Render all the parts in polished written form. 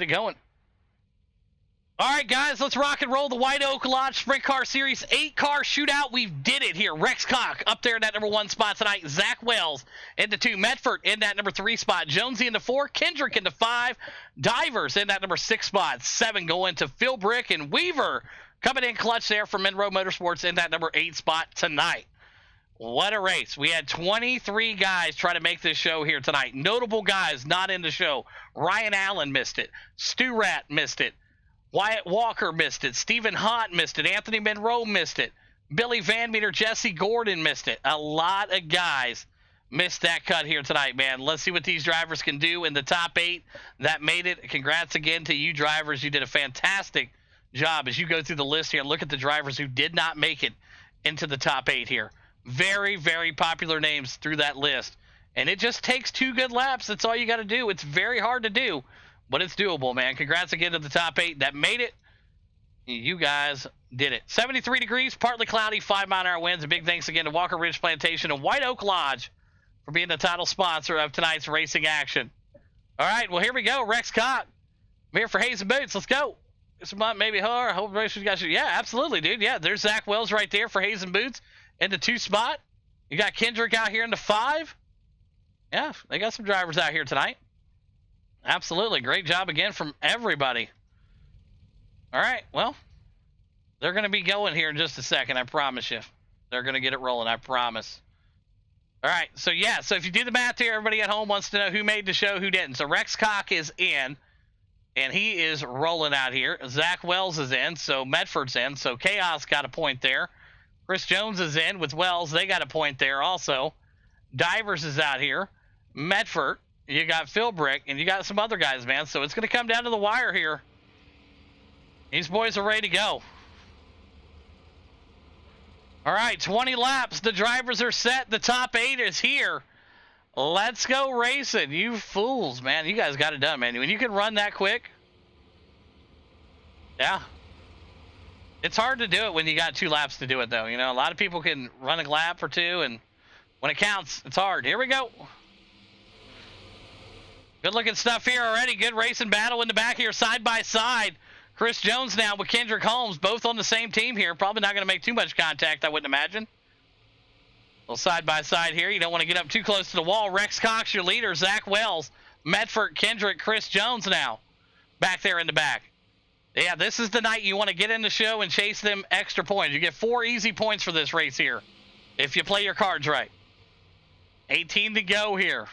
it going. All right, guys, let's rock and roll the White Oak Lodge Sprint Car Series 8-car shootout. We did it here. Rex Cock up there in that number 1 spot tonight. Zach Wells into 2. Medford in that number 3 spot. Jonesy into 4. Kendrick into 5. Divers in that number 6 spot. 7 going to Phil Brick and Weaver coming in clutch there for Monroe Motorsports in that number 8 spot tonight. What a race. We had 23 guys try to make this show here tonight. Notable guys not in the show. Ryan Allen missed it. Stu Rat missed it. Wyatt Walker missed it. Stephen Hott missed it. Anthony Monroe missed it. Billy Van Meter, Jesse Gordon missed it. A lot of guys missed that cut here tonight, man. Let's see what these drivers can do in the top 8 that made it. Congrats again to you drivers. You did a fantastic job as you go through the list here and look at the drivers who did not make it into the top 8 here. Very, very popular names through that list. And it just takes 2 good laps. That's all you got to do. It's very hard to do. But it's doable, man. Congrats again to the top 8 that made it. You guys did it. 73 degrees, partly cloudy, 5-mile-an-hour winds. A big thanks again to Walker Ridge Plantation and White Oak Lodge for being the title sponsor of tonight's racing action. All right, well, here we go. Rex Cock. I'm here for Hayes and Boots. Let's go. This month, maybe her. I hope race you guys. Yeah, absolutely, dude. Yeah, there's Zach Wells right there for Hayes and Boots in the 2 spot. You got Kendrick out here in the 5. Yeah, they got some drivers out here tonight. Absolutely. Great job again from everybody. All right. Well, they're going to be going here in just a second. I promise you. They're going to get it rolling. I promise. All right. So, yeah. So, if you do the math here, everybody at home wants to know who made the show, who didn't. So, Rex Cock is in, and he is rolling out here. Zach Wells is in, so Medford's in. So, Chaos got a point there. Chris Jones is in with Wells. They got a point there also. Divers is out here. Medford. You got Phil Brick, and you got some other guys, man. So it's going to come down to the wire here. These boys are ready to go. All right, 20 laps. The drivers are set. The top 8 is here. Let's go racing. You fools, man. You guys got it done, man. When you can run that quick. Yeah. It's hard to do it when you got 2 laps to do it, though. You know, a lot of people can run a lap or 2, and when it counts, it's hard. Here we go. Good looking stuff here already. Good racing battle in the back here, side by side. Chris Jones now with Kendrick Holmes, both on the same team here. Probably not going to make too much contact, I wouldn't imagine. A little side by side here. You don't want to get up too close to the wall. Rex Cox, your leader. Zach Wells, Medford, Kendrick, Chris Jones now back there in the back. Yeah, this is the night you want to get in the show and chase them extra points. You get 4 easy points for this race here if you play your cards right. 18 to go here.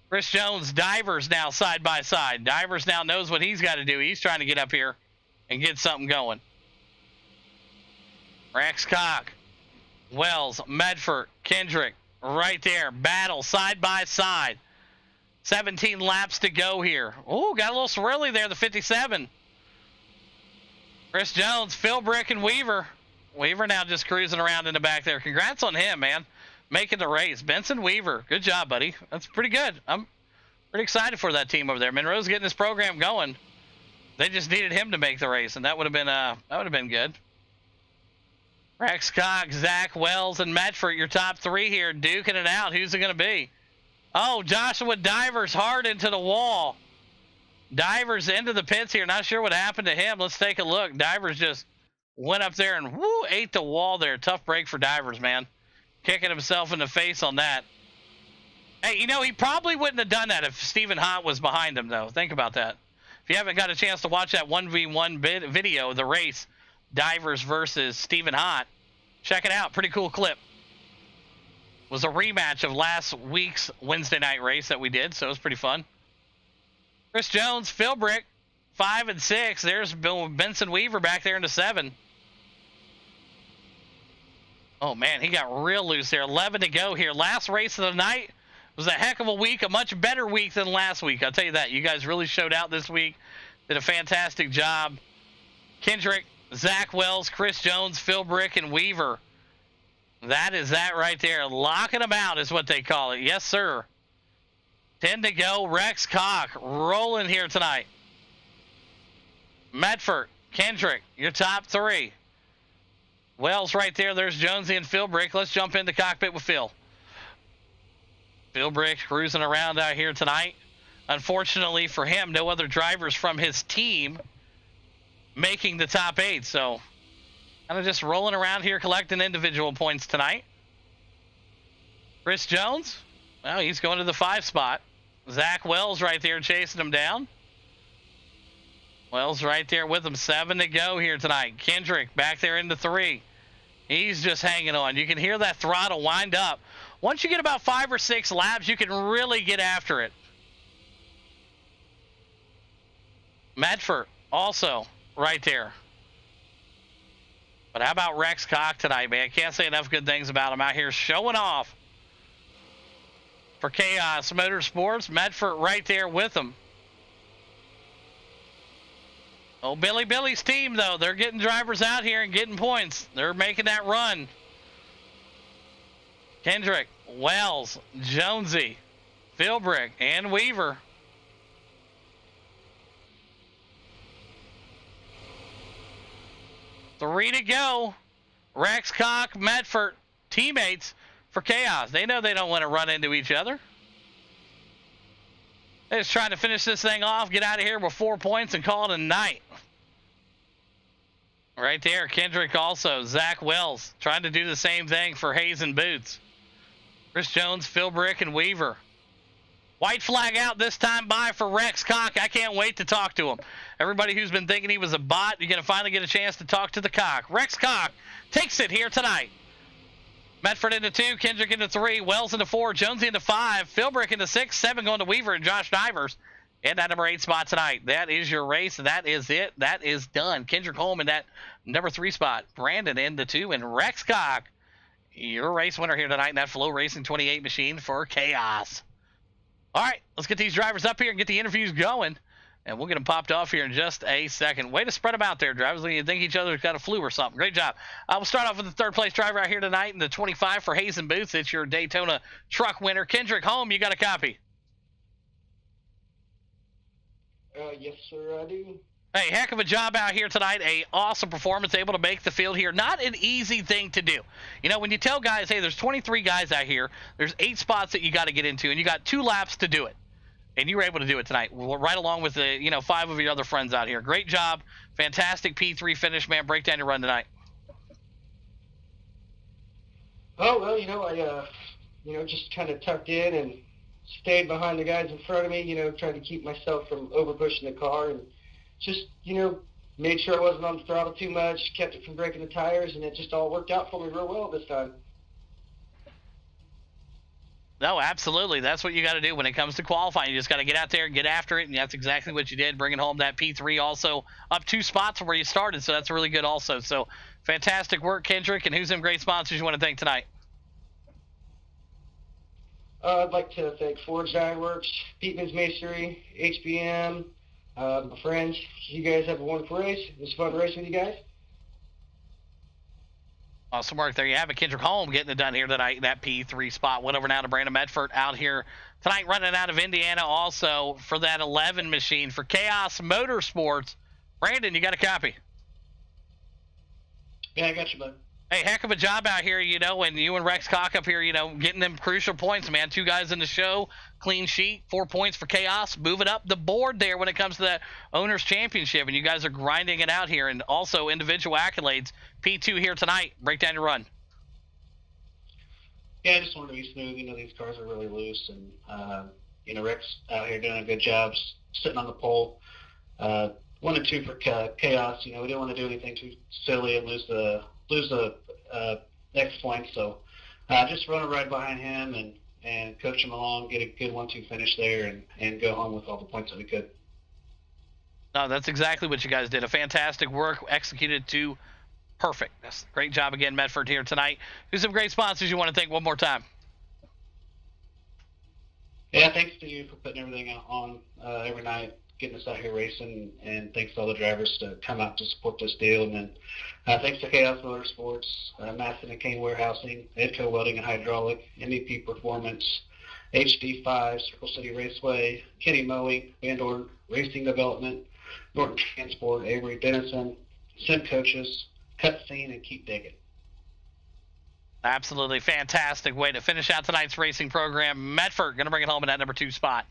Chris Jones, Divers now side by side. Divers now knows what he's got to do. He's trying to get up here and get something going. Rex Cock, Wells, Medford, Kendrick, right there. Battle side by side. 17 laps to go here. Oh, got a little swirly there, the 57. Chris Jones, Phil Brick, and Weaver. Weaver now just cruising around in the back there. Congrats on him, man. Making the race. Benson Weaver. Good job, buddy. That's pretty good. I'm pretty excited for that team over there. Monroe's getting this program going. They just needed him to make the race, and that would have been good. Rex Cox, Zach Wells, and Medford, your top 3 here, duking it out. Who's it going to be? Oh, Joshua Divers hard into the wall. Divers into the pits here. Not sure what happened to him. Let's take a look. Divers just went up there and ate the wall there. Tough break for Divers, man. Kicking himself in the face on that. Hey, you know, he probably wouldn't have done that if Stephen Hott was behind him, though. Think about that. If you haven't got a chance to watch that 1v1 video, the race, Divers versus Stephen Hott, check it out. Pretty cool clip. Was a rematch of last week's Wednesday night race that we did, so it was pretty fun. Chris Jones, Phil Brick, 5 and 6. There's Benson Weaver back there in the 7. Oh, man, he got real loose there. 11 to go here. Last race of the night was a heck of a week, a much better week than last week. I'll tell you that. You guys really showed out this week. Did a fantastic job. Kendrick, Zach Wells, Chris Jones, Phil Brick, and Weaver. That is that right there. Locking them out is what they call it. Yes, sir. 10 to go. Rex Cock rolling here tonight. Medford, Kendrick, your top 3. Wells right there. There's Jonesy and Phil Brick. Let's jump into cockpit with Phil. Phil Brick cruising around out here tonight. Unfortunately for him, no other drivers from his team making the top 8. So kind of just rolling around here collecting individual points tonight. Chris Jones, well, he's going to the 5 spot. Zach Wells right there chasing him down. Wells right there with him. 7 to go here tonight. Kendrick back there into 3. He's just hanging on. You can hear that throttle wind up. Once you get about 5 or 6 laps, you can really get after it. Medford also right there. But how about Rex Cock tonight, man? Can't say enough good things about him out here showing off for Chaos Motorsports. Medford right there with him. Oh, Billy's team, though. They're getting drivers out here and getting points. They're making that run. Kendrick, Wells, Jonesy, Philbrick, and Weaver. Three to go. Rex Cock, Medford, teammates for Chaos. They know they don't want to run into each other. They're just trying to finish this thing off, get out of here with 4 points, and call it a night. Right there, Kendrick also. Zach Wells trying to do the same thing for Hayes and Boots. Chris Jones, Philbrick, and Weaver. White flag out this time by for Rex Cock. I can't wait to talk to him. Everybody who's been thinking he was a bot, you're going to finally get a chance to talk to the Cock. Rex Cock takes it here tonight. Medford into 2, Kendrick into 3, Wells into 4, Jonesy into 5, Philbrick into 6, 7 going to Weaver and Josh Divers in that number 8 spot tonight. That is your race. That is it. That is done. Kendrick Holm in that number 3 spot. Brandon into 2, and Rex Cock, your race winner here tonight in that Flow Racing 28 machine for Chaos. All right, let's get these drivers up here and get the interviews going, and we'll get them popped off here in just a second. Way to spread them out there, drivers. You think each other's got a flu or something. Great job. We'll start off with the 3rd place driver out here tonight in the 25 for Hayes and Boots. It's your Daytona truck winner, Kendrick Holm. You got a copy? Yes, sir, I do. Hey, heck of a job out here tonight. A awesome performance, able to make the field here. Not an easy thing to do. You know, when you tell guys, hey, there's 23 guys out here, there's 8 spots that you got to get into, and you got 2 laps to do it. And you were able to do it tonight, right along with the 5 of your other friends out here. Great job. Fantastic P3 finish, man. Break down your run tonight. Oh, well, I just kind of tucked in and stayed behind the guys in front of me, tried to keep myself from over pushing the car, and just, made sure I wasn't on the throttle too much, kept it from breaking the tires, and it just all worked out for me real well this time. No, absolutely. That's what you got to do when it comes to qualifying. You just got to get out there and get after it, and that's exactly what you did, bringing home that P3 also up 2 spots from where you started, so that's really good also. So fantastic work, Kendrick, and who's some great sponsors you want to thank tonight? I'd like to thank Forge Ironworks, Peatman's Masonry, HBM, my friends. You guys have a wonderful race. It was fun racing with you guys. Awesome work. There you have it. Kendrick Holm getting it done here tonight. That P3 spot went over now to Brandon Medford out here tonight, running out of Indiana also for that 11 machine for Chaos Motorsports. Brandon, you got a copy? Yeah, I got you, bud. Hey, heck of a job out here, and you and Rex Cock up here, getting them crucial points, man. 2 guys in the show, clean sheet, 4 points for Chaos, moving up the board there when it comes to that Owners Championship, and you guys are grinding it out here, and also individual accolades. P2 here tonight. Break down your run. Yeah, I just wanted to be smooth. These cars are really loose, and, Rex out here doing a good job sitting on the pole. 1 and 2 for Chaos. We didn't want to do anything too silly and lose the next point, so just run a ride behind him and coach him along, get a good 1-2 finish there, and go home with all the points that we could. No, that's exactly what you guys did. A fantastic work, executed to perfect. That's great job again, Medford here tonight. Who's some great sponsors you want to thank one more time? Yeah, thanks to you for putting everything on every night, getting us out here racing, and thanks to all the drivers to come out to support this deal. And then thanks to Chaos Motorsports, Masson and Kane Warehousing, Edco Welding and Hydraulic, MEP Performance, HD5, Circle City Raceway, Kenny Mowing, Van Dorn Racing Development, Norton Transport, Avery Dennison, Sim Coaches, Cutscene, and Keep Digging. Absolutely fantastic way to finish out tonight's racing program. Medford going to bring it home in that number 2 spot.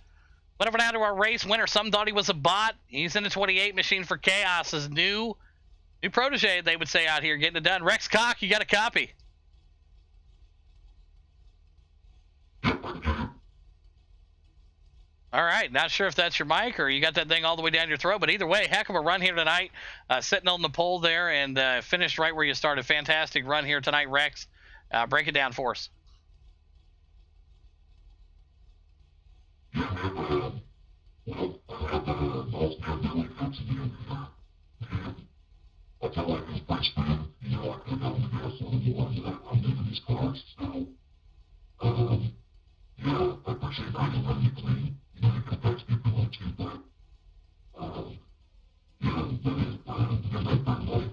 Whatever now to our race winner. Some thought he was a bot. He's in the 28 machine for Chaos. His new protege, they would say out here, getting it done. Rex Cock, you got a copy. All right, not sure if that's your mic or you got that thing all the way down your throat, but either way, heck of a run here tonight. Sitting on the pole there and finished right where you started. Fantastic run here tonight, Rex. Break it down for us. I felt like it was pretty speed. You know, I couldn't help the gas on the ones that I'm making these cars. So, yeah, I appreciate that. You're running it clean. You know, you can fix people like you, but, yeah, that is,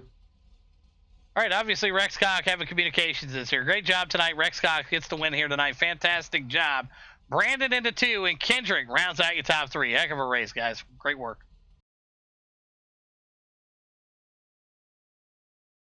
All right, obviously Rex Cock having communications this here. Great job tonight. Rex Cock gets the win here tonight. Fantastic job. Brandon into 2, and Kendrick rounds out your top 3. Heck of a race, guys. Great work.